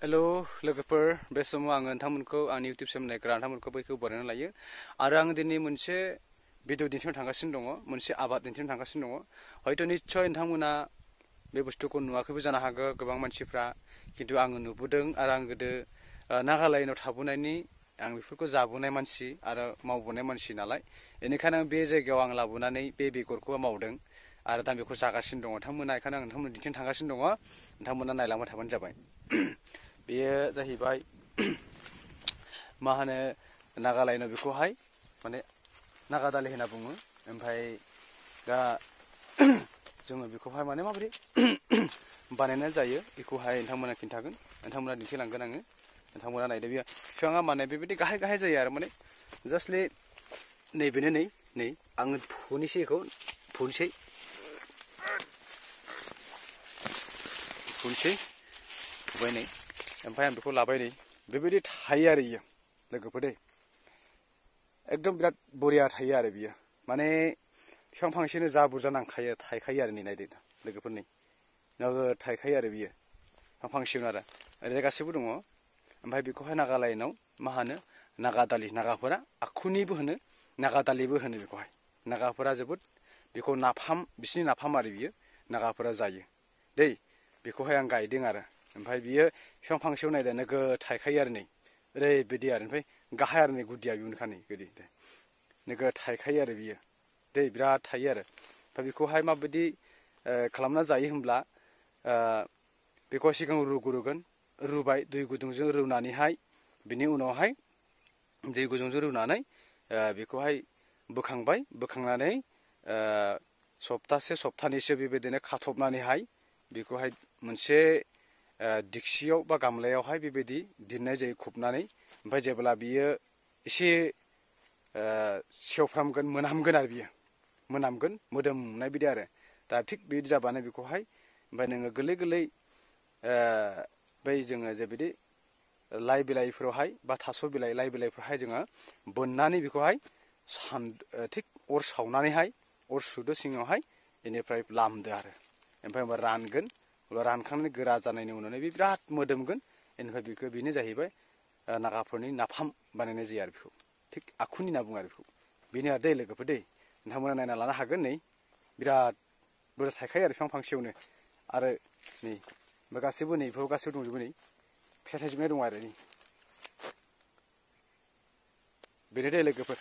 hello लोगोफोर बे समाव आङो नोंथांमोनखौ आंनि इउटिउब चेनेल नायग्रा नोंथांमोनखौ बयखौबो बरायना लायो आरो आङो दिनै मोनसे भिडिअ दिन्थिनो थांगासिनो दङ मोनसे आबाद दिन्थिनो थांगासिनो दङ हयथ' निस्सय नोंथांमोना बे बुस्थुखौ नुवाखैबो जानो हागौ गोबां मानसिफ्रा खिन्थु आङो नुबोदों आरो आं गोदो नागालेण्डआव थाबोनायनि आं बेफोरखौ जाबोनाय मानसि आरो मावबोनाय मानसि नालाय बेनिखायनो बे जायगायाव आं लाबोनानै बे बेगरखौ मावदों आरो दा बेखौ जागासिनो दङ नोंथांमोना बेखायनो आं नोंथांमोननो दिन्थिनो थांगासिनो दङ नोंथांमोना नायलांबाय थाबानो जाबाय बेयो जाहैबाय मा होनो नागालेण्डआव बेखौहाय माने नागा दालि होनना बुङो ओमफ्राय दा जोङो बेखौहाय माने माबोरै बानायनाय जायो बेखौहाय नोंथांमोना खिन्थागोन नोंथांमोना दिन्थिलांगोन आङो नोंथांमोना नायदो बेयो बिफाङा माने बेबायदि गाहाय गाहाय जायो आरो माने जास्टलि नैबेनो नै आङो फुनोसै बेखौ फुनोसै फुबाय नै ओमफ्राय आं बेखौ लाबाय नै बेबायदि थायो आरो इयो लोगोफोर दै एकदम बिराद बरिया थायो आरो बियो माने बिफां फांसेनो जा बुरजा नांखायो थायखायो आरो नै नायदो लोगोफोर नै नोगोद थायखायो आरो बियो बिफां फांसेयावनो आरो ओरैजाय गासैबो दङ ओमफ्राय बेखौहाय नागालेण्डआव मा होनो नागा दालि नागाफोरा आखुनिबो होनो नागा दालिबो होनो बेखौहाय नागाफोरा जोबोद बेखौ नाफाम बिसिनि नाफाम आरो बियो नागाफोरा जायो दै बेखौहाय आं गायदों आरो ओमफ्राय बियो बिफां फांसेयाव नायदो नोगोद थायखायो आरो नै ओरैबायदि आरो ओमफ्राय गाहाय आरो नै गुदिया बेनोखा नै गोदै नोगोद थायखायो आरो बियो दै बिराद थायो आरो ओमफ्राय बेखौहाय माबायदि खालामना जायो होनब्ला बेखौ सिगां रुग्रोगोन रुबाय दै गुदुंजों रुनानैहाय बिनि उनावहाय दै गुदुंजों रुनानै बेखौहाय बोखांबाय बोखांनानै सप्तासे सप्तानैसो बेबायदिनो खाथबनानैहाय बेखौहाय मोनसे दिक्सियाव बा गामलायावहाय बेबायदि दोननाय जायो खोबनानै ओमफ्राय जेब्ला बियो एसे सेवफ्रामगोन मोनामगोन आरो बियो मोनामगोन मोदोमनाय बिदि आरो दा थिग बिदि जाबानो बेखौहाय ओमफ्राय नोङो गोरलै गोरलै बै जोङो जे बिदि लाइ बिलाइफोरावहाय बा थास' बिलाइ लाइ बिलाइफोरावहाय जोङो बोननानै बेखौहाय थिग अर सावनानैहाय अर सुदो सिङावहाय बेनिफ्राय लामदो आरो ओमफ्राय होमबा रानगोन अब्ला रानखांनानै गोरा जानायनि उनावनो बे बिराद मोदोमगोन बेनिफ्राय बेनो जाहैबाय नागाफोरनि नाफाम बानायनाय जायो आरो बेखौ थिग आखुनि होनना बुङो आरो बेखौ बेनो आरो दै लोगोफोर दै नोंथांमोना नायना लानो हागोन नै बिराद बुरजा थायखायो आरो बिफां फांसेयावनो आरो नै गासैबो नै बेफोराव गासैबो दंजोबो नै फिथाइ थायजोबनाय दं आरो नै बेनो दै लोगोफोर